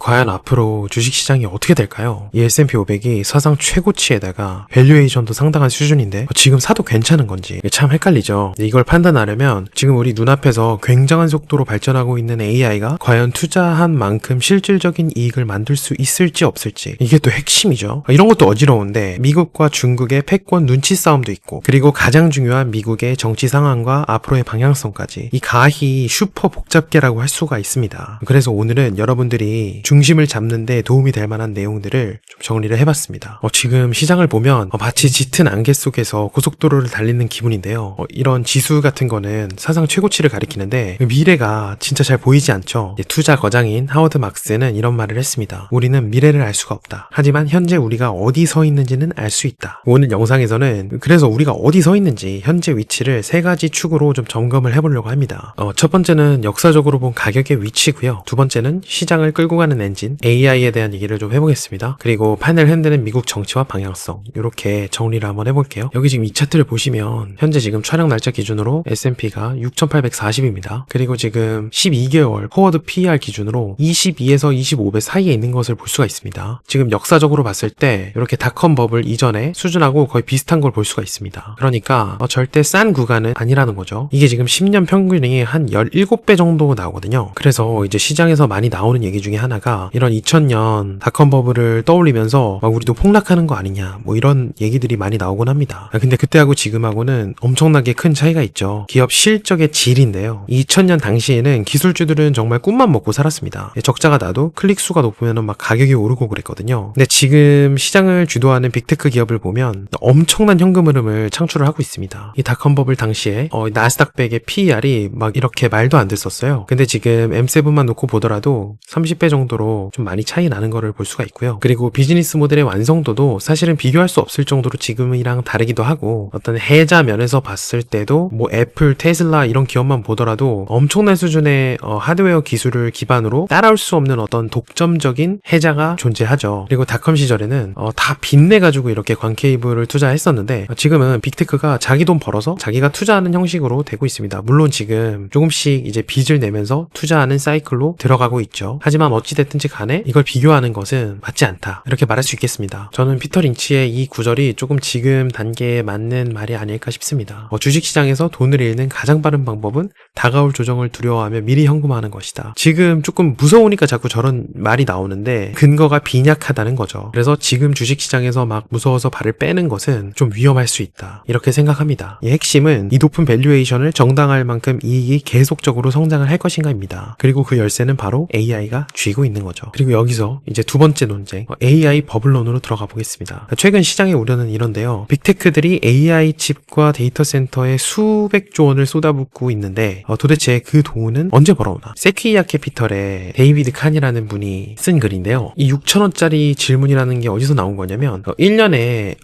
과연 앞으로 주식시장이 어떻게 될까요? 이 S&P 500이 사상 최고치에다가 밸류에이션도 상당한 수준인데 지금 사도 괜찮은 건지 참 헷갈리죠. 이걸 판단하려면 지금 우리 눈앞에서 굉장한 속도로 발전하고 있는 AI가 과연 투자한 만큼 실질적인 이익을 만들 수 있을지 없을지, 이게 또 핵심이죠. 이런 것도 어지러운데 미국과 중국의 패권 눈치 싸움도 있고, 그리고 가장 중요한 미국의 정치 상황과 앞으로의 방향성까지, 이 가히 슈퍼 복잡계라고 할 수가 있습니다. 그래서 오늘은 여러분들이 중심을 잡는데 도움이 될 만한 내용들을 좀 정리를 해봤습니다. 지금 시장을 보면 마치 짙은 안개 속에서 고속도로를 달리는 기분인데요. 이런 지수 같은 거는 사상 최고치를 가리키는데 미래가 진짜 잘 보이지 않죠. 투자 거장인 하워드 막스는 이런 말을 했습니다. 우리는 미래를 알 수가 없다. 하지만 현재 우리가 어디 서 있는지는 알 수 있다. 오늘 영상에서는 그래서 우리가 어디 서 있는지 현재 위치를 세 가지 축으로 좀 점검을 해보려고 합니다. 첫 번째는 역사적으로 본 가격의 위치고요. 두 번째는 시장을 끌고 가는 엔진 AI에 대한 얘기를 좀 해보겠습니다. 그리고 판을 흔드는 미국 정치와 방향성, 이렇게 정리를 한번 해볼게요. 여기 지금 이 차트를 보시면 현재 지금 촬영 날짜 기준으로 S&P가 6,840입니다. 그리고 지금 12개월 포워드 PER 기준으로 22에서 25배 사이에 있는 것을 볼 수가 있습니다. 지금 역사적으로 봤을 때 이렇게 닷컴 버블 이전의 수준하고 거의 비슷한 걸 볼 수가 있습니다. 그러니까 절대 싼 구간은 아니라는 거죠. 이게 지금 10년 평균이 한 17배 정도 나오거든요. 그래서 이제 시장에서 많이 나오는 얘기 중에 하나가 이런 2000년 닷컴 버블을 떠올리면서 막 우리도 폭락하는 거 아니냐, 뭐 이런 얘기들이 많이 나오곤 합니다. 근데 그때하고 지금하고는 엄청나게 큰 차이가 있죠. 기업 실적의 질인데요. 2000년 당시에는 기술주들은 정말 꿈만 먹고 살았습니다. 적자가 나도 클릭수가 높으면 막 가격이 오르고 그랬거든요. 근데 지금 시장을 주도하는 빅테크 기업을 보면 엄청난 현금 흐름을 창출을 하고 있습니다. 이 닷컴 버블 당시에 나스닥 100의 PER이 막 이렇게 말도 안 됐었어요. 근데 지금 M7만 놓고 보더라도 30배 정도로 좀 많이 차이 나는 거를 볼 수가 있고요. 그리고 비즈니스 모델의 완성도도 사실은 비교할 수 없을 정도로 지금이랑 다르기도 하고, 어떤 해자 면에서 봤을 때도 뭐 애플, 테슬라 이런 기업만 보더라도 엄청난 수준의 하드웨어 기술을 기반으로 따라올 수 없는 어떤 독점적인 해자가 존재하죠. 그리고 닷컴 시절에는 다 빚내가지고 이렇게 광케이블을 투자했었는데 지금은 빅테크가 자기 돈 벌어서 자기가 투자하는 형식으로 되고 있습니다. 물론 지금 조금씩 이제 빚을 내면서 투자하는 사이클로 들어가고 있죠. 하지만 어찌됐든지 간에 이걸 비교하는 것은 맞지 않다, 이렇게 말할 수 있겠습니다. 저는 피터 린치의 이 구절이 조금 지금 단계에 맞는 말이 아닐까 싶습니다. 주식시장에서 돈을 잃는 가장 빠른 방법은 다가올 조정을 두려워하며 미리 현금화하는 것이다. 지금 조금 무서우니까 자꾸 저런 말이 나오는데 근거가 빈약하다는 거죠. 그래서 지금 주식시장에서 막 무서워서 발을 빼는 것은 좀 위험할 수 있다, 이렇게 생각합니다. 이 핵심은 이 높은 밸류에이션을 정당할 만큼 이익이 계속적으로 성장을 할 것인가입니다. 그리고 그 열쇠는 바로 AI가 쥐고 있는 거죠. 그리고 여기서 이제 두 번째 논쟁, AI 버블론으로 들어가 보겠습니다. 최근 시장의 우려는 이런데요. 빅테크들이 AI 칩과 데이터 센터에 수백조 원을 쏟아붓고 있는데 도대체 그 돈은 언제 벌어오나? 세퀴야 캐피털의 데이비드 칸이라는 분이 쓴 글인데요. 이 6,000원짜리 질문이라는 게 어디서 나온 거냐면 1년에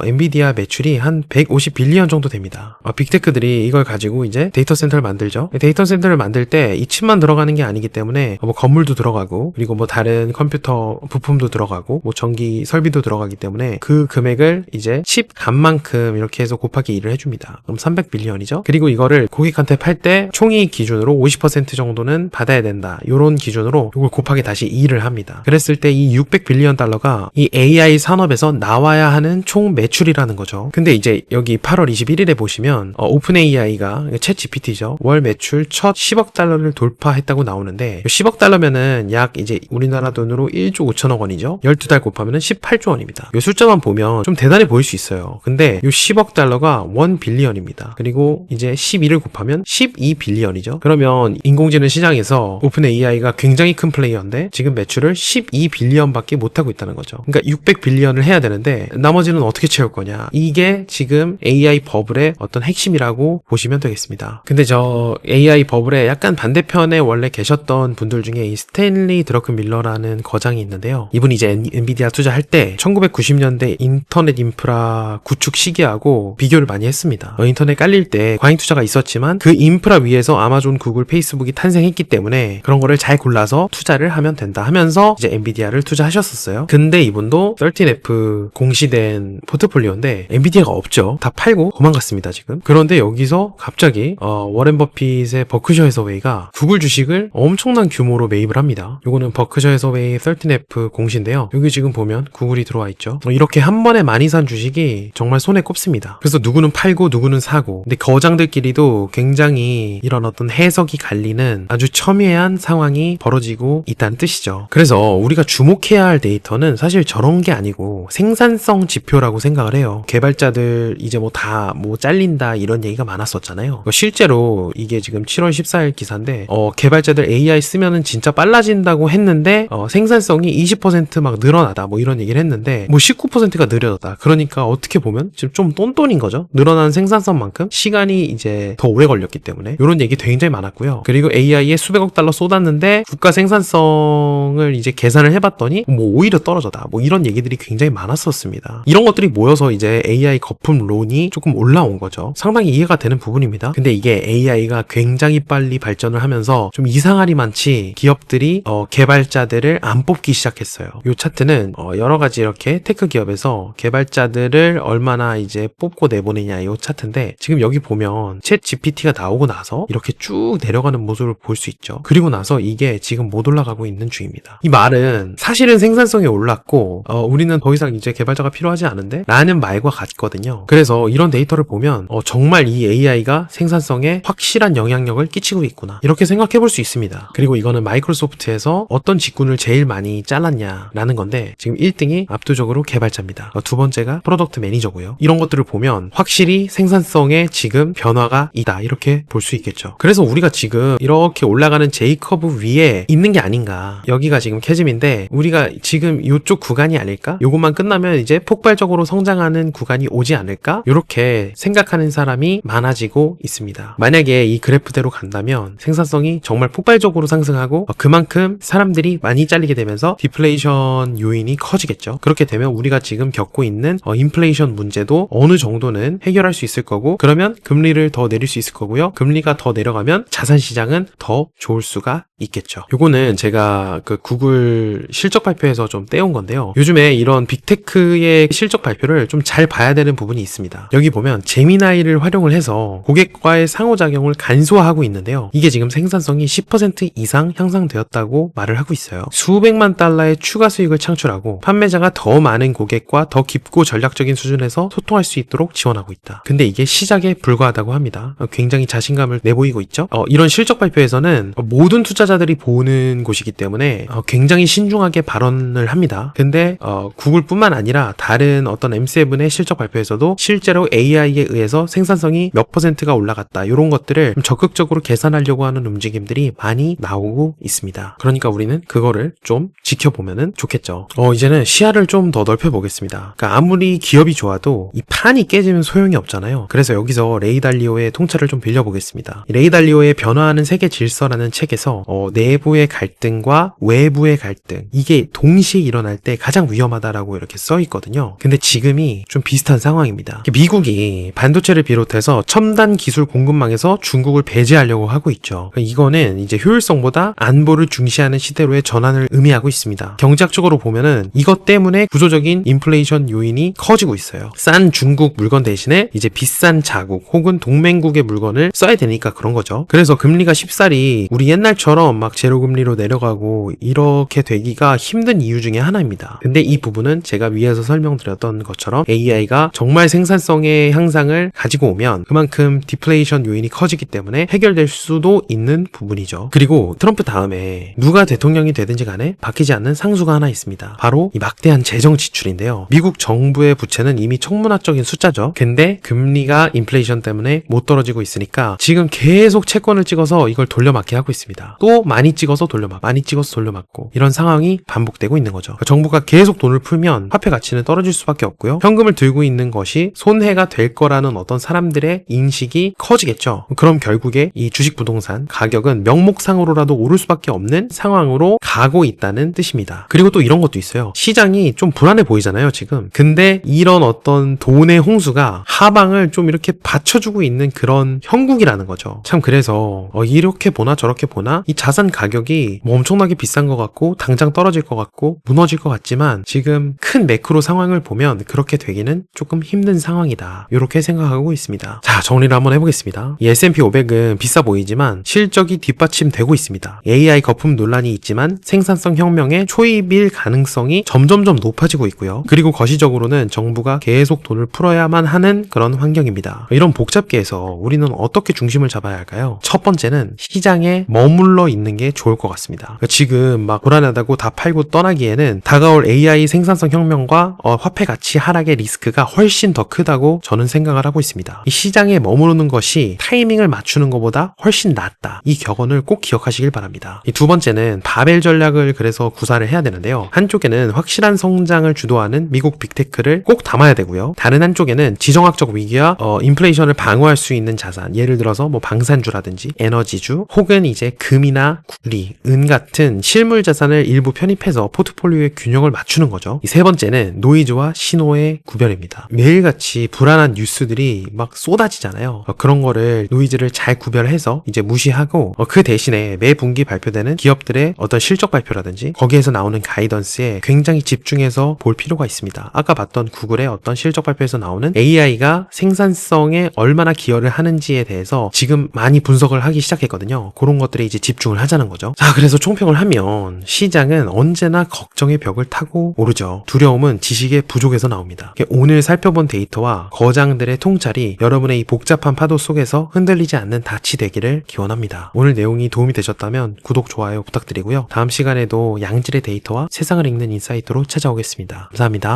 엔비디아 매출이 한 150빌리언 정도 됩니다. 빅테크들이 이걸 가지고 이제 데이터 센터를 만들죠. 데이터 센터를 만들 때 이 칩만 들어가는 게 아니기 때문에 뭐 건물도 들어가고, 그리고 뭐 다른 컴퓨터 부품도 들어가고, 뭐 전기 설비도 들어가기 때문에 그 금액을 이제 칩 값만큼 이렇게 해서 곱하기 2를 해줍니다. 그럼 300빌리언이죠. 그리고 이거를 고객한테 팔 때 총이익 기준으로 50% 정도는 받아야 된다, 요런 기준으로 이걸 곱하기 다시 2를 합니다. 그랬을 때 이 600빌리언 달러가 이 AI 산업에서 나와야 하는 총 매출이라는 거죠. 근데 이제 여기 8월 21일에 보시면 오픈 AI가 챗 GPT죠. 월 매출 첫 10억 달러를 돌파했다고 나오는데 10억 달러면은 약 이제 우리나라 돈으로 1조 5천억 원이죠. 12달 곱하면은 18조 원입니다. 이 숫자만 보면 좀 대단해 보일 수 있어요. 근데 이 10억 달러가 1빌리언입니다. 그리고 이제 12를 곱하면 12빌리언이죠. 그러면 인공지능 시장에서 오픈 AI가 굉장히 큰 플레이어인데 지금 매출을 12빌리언밖에 못하고 있다는 거죠. 그러니까 600빌리언을 해야 되는데 나머지는 어떻게 채울 거냐? 이게 지금 AI 버블의 어떤 핵심이라고 보시면 되겠습니다. 근데 저 AI 버블의 약간 반대편에 원래 계셨던 분들 중에 이 스탠리 드러큰밀러라는 거장이 있는데요. 이분이 이제 엔비디아 투자할 때 1990년대 인터넷 인프라 구축 시기하고 비교를 많이 했습니다. 인터넷 깔릴 때 과잉 투자가 있었지만 그 인프라 위에서 아마존, 구글, 페이스북이 탄생했기 때문에 그런 거를 잘 골라서 투자를 하면 된다 하면서 이제 엔비디아를 투자하셨었어요. 근데 이분도 13F 공시된 포트폴리오인데 엔비디아가 없죠. 다 팔고 도망갔습니다 지금. 그런데 여기서 갑자기 워렌 버핏의 버크셔 해서웨이가 구글 주식을 엄청난 규모로 매입을 합니다. 요거는 버크셔 해서웨이 13F 공시인데요. 여기 지금 보면 구글이 들어와 있죠. 이렇게 한 번에 많이 산 주식이 정말 손에 꼽습니다. 그래서 누구는 팔고 누구는 사고, 근데 거장들끼리도 굉장히 이런 어떤 해석이 갈리는 아주 첨예한 상황이 벌어지고 있다는 뜻이죠. 그래서 우리가 주목해야 할 데이터는 사실 저런 게 아니고 생산성 지표라고 생각을 해요. 개발자들 이제 뭐 다 뭐 잘린다 이런 얘기가 많았었잖아요. 실제로 이게 지금 7월 14일 기사인데 개발자들 AI 쓰면은 진짜 빨라진다고 했는데 생산성이 20% 늘어나다 뭐 이런 얘기를 했는데 뭐 19%가 느려졌다. 그러니까 어떻게 보면 지금 좀 똔똔인 거죠. 늘어난 생산성만큼 시간이 이제 더 오래 걸렸기 때문에 이런 얘기 굉장히 많았고요. 그리고 AI에 수백억 달러 쏟았는데 국가 생산성을 이제 계산을 해봤더니 뭐 오히려 떨어졌다. 뭐 이런 얘기들이 굉장히 많았었습니다. 이런 것들이 모여서 이제 AI 거품론이 조금 올라온 거죠. 상당히 이해가 되는 부분입니다. 근데 이게 AI가 굉장히 빨리 발전을 하면서 좀 이상하리 많지 기업들이 개발자들을 안 뽑기 시작했어요. 이 차트는 여러 가지 이렇게 테크 기업에서 개발자들을 얼마나 이제 뽑고 내보내냐 이 차트인데 지금 여기 보면 챗 GPT가 나오고 나서 이렇게 쭉 내려가는 모습을 볼 수 있죠. 그리고 나서 이게 지금 못 올라가고 있는 중입니다. 이 말은 사실은 생산성이 올랐고 우리는 더 이상 이제 개발자가 필요하지 않은데 라는 말과 같거든요. 그래서 이런 데이터를 보면 정말 이 AI가 생산성에 확실한 영향력을 끼치고 있구나 이렇게 생각해 볼 수 있습니다. 그리고 이거는 마이크로소프트에서 어떤 직군을 제일 많이 잘랐냐라는 건데 지금 1등이 압도적으로 개발자입니다. 두 번째가 프로덕트 매니저고요. 이런 것들을 보면 확실히 생산성에 지금 변화가 있다 이렇게 볼 수 있겠죠. 그래서 우리가 지금 이렇게 올라가는 J커브 위에 있는 게 아닌가. 여기가 지금 캐즘인데 우리가 지금 이쪽 구간이 아닐까? 요것만 끝나면 이제 폭발적으로 성장하는 구간이 오지 않을까? 이렇게 생각하는 사람이 많아지고 있습니다. 만약에 이 그래프대로 간다면 생산성이 정말 폭발적으로 상승하고 그만큼 사람들이 많이 잘리게 되면서 디플레이션 요인이 커지겠죠. 그렇게 되면 우리가 지금 겪고 있는 인플레이션 문제도 어느 정도는 해결할 수 있을 거고 그러면 금리를 더 내릴 수 있을 거고요. 금리가 더 내려가면 자산 시장은 더 좋을 수가 있겠죠. 요거는 제가 그 구글 실적 발표에서 좀 떼온 건데요. 요즘에 이런 빅테크의 실적 발표를 좀 잘 봐야 되는 부분이 있습니다. 여기 보면 제미나이를 활용을 해서 고객과의 상호작용을 간소화하고 있는데요. 이게 지금 생산성이 10% 이상 향상되었다고 말을 하고 있어요. 수백만 달러의 추가 수익을 창출하고 판매자가 더 많은 고객과 더 깊고 전략적인 수준에서 소통할 수 있도록 지원하고 있다. 근데 이게 시작에 불과하다고 합니다. 굉장히 자신감을 내보이고 있죠. 이런 실적 발표에서는 모든 투자자들이 보는 곳이기 때문에 굉장히 신중하게 발언을 합니다. 근데 구글뿐만 아니라 다른 어떤 M7의 실적 발표에서도 실제로 AI에 의해서 생산성이 몇 %가 올라갔다 이런 것들을 좀 적극적으로 계산하려고 하는 움직임들이 많이 나오고 있습니다. 그러니까 우리는 그거를 좀 지켜보면 좋겠죠. 이제는 시야를 좀 더 넓혀보겠습니다. 그러니까 아무리 기업이 좋아도 이 판이 깨지면 소용이 없잖아요. 그래서 여기서 레이 달리오의 통찰을 좀 빌려보겠습니다. 레이 달리오의 변화하는 세계 질서라는 책에서 내부의 갈등과 외부의 갈등 이게 동시에 일어날 때 가장 위험하다라고 이렇게 써 있거든요. 근데 지금이 좀 비슷한 상황입니다. 미국이 반도체를 비롯해서 첨단 기술 공급망에서 중국을 배제하려고 하고 있죠. 이거는 이제 효율성보다 안보를 중시하는 시대로의 전환을 의미하고 있습니다. 경제학적으로 보면은 이것 때문에 구조적인 인플레이션 요인이 커지고 있어요. 싼 중국 물건 대신에 이제 비싼 자국 혹은 동맹국의 물건을 써야 되니까 그런 거죠. 그래서 금리가 쉽사리 우리 옛날처럼 막 제로금리로 내려가고 이렇게 되기가 힘든 이유 중에 하나입니다. 근데 이 부분은 제가 위에서 설명드렸던 것처럼 AI가 정말 생산성의 향상을 가지고 오면 그만큼 디플레이션 요인이 커지기 때문에 해결될 수도 있는 부분이죠. 그리고 트럼프 다음에 누가 대통령이 되든지 간에 바뀌지 않는 상수가 하나 있습니다. 바로 이 막대한 재정 지출인데요. 미국 정부의 부채는 이미 천문학적인 숫자죠. 근데 금리가 인플레이션 때문에 못 떨어지고 있으니까 지금 계속 채권을 찍어서 이걸 돌려막기 하고 있습니다. 또 많이 찍어서 돌려막, 많이 찍어서 돌려막고 이런 상황이 반복되고 있는 거죠. 정부가 계속 돈을 풀면 화폐 가치는 떨어질 수밖에 없고요. 현금을 들고 있는 것이 손해가 될 거라는 어떤 사람들의 인식이 커지겠죠. 그럼 결국에 이 주식 부동산 가격은 명목상으로라도 오를 수밖에 없는 상황으로 가고 있다는 뜻입니다. 그리고 또 이런 것도 있어요. 시장이 좀 불안해 보이잖아요, 지금. 근데 이런 어떤 돈의 홍수가 하방을 좀 이렇게 받쳐주고 있는 그런 형국이라는 거죠. 참 그래서 이렇게 보나 저렇게 보나 이 자산 가격이 뭐 엄청나게 비싼 것 같고 당장 떨어질 것 같고 무너질 것 같지만 지금 큰 매크로 상황을 보면 그렇게 되기는 조금 힘든 상황이다. 이렇게 생각하고 있습니다. 자, 정리를 한번 해보겠습니다. 이 S&P 500은 비싸 보이지만 실적이 뒷받침되고 있습니다. AI 거품 논란이 있지만 생산성 혁명의 초입일 가능성이 점점점 높아지고 있고요. 그리고 거시적으로는 정부가 계속 돈을 풀어야만 하는 그런 환경입니다. 이런 복잡계에서 우리는 어떻게 중심을 잡아야 할까요? 첫 번째는 시장에 머물러 있는 게 좋을 것 같습니다. 지금 막 불안하다고 다 팔고 떠나기에는 다가올 AI 생산성 혁명과 화폐 가치 하락의 리스크가 훨씬 더 크다고 저는 생각을 하고 있습니다. 이 시장에 머무르는 것이 타이밍을 맞추는 것보다 훨씬 낫다. 이 격언을 꼭 기억하시길 바랍니다. 이 두 번째는 바벨 전략을 그래서 구사를 해야 되는데요. 한쪽에는 확실한 성장을 주도하는 미국 빅테크를 꼭 담아야 되고요. 다른 한쪽에는 지정학적 위기와 인플레이션을 방어할 수 있는 자산, 예를 들어서 뭐 방산주라든지 에너지주 혹은 이제 금이나 구리, 은 같은 실물 자산을 일부 편입해서 포트폴리오의 균형을 맞추는 거죠. 이 세 번째는 노이즈와 신호의 구별입니다. 매일같이 불안한 뉴스들이 막 쏟아지잖아요. 그런 거를 노이즈를 잘 구별해서 이제 무시하고 그 대신에 매 분기 발표되는 기업들의 어떤 실적 발표라든지 거기에서 나오는 가이던스에 굉장히 집중해서 볼 필요가 있습니다. 아까 봤던 구글의 어떤 실적 발표에서 나오는 AI가 생산성에 얼마나 기여를 하는지에 대해서 지금 많이 분석을 하기 시작했거든요. 그런 것들에 이제 집중을 하자는 거죠. 자, 그래서 총평을 하면 시장은 언제나 걱정의 벽을 타고 오르죠. 두려움은 지식의 부족에서 나옵니다. 오늘 살펴본 데이터와 거장들의 통찰이 여러분의 이 복잡한 파도 속에서 흔들리지 않는 닻이 되기를 기원합니다. 오늘 내용이 도움이 되셨다면 구독, 좋아요 부탁드리고요. 다음 시간에도 양질의 데이터와 세상을 읽는 인사이트로 찾아오겠습니다. 감사합니다.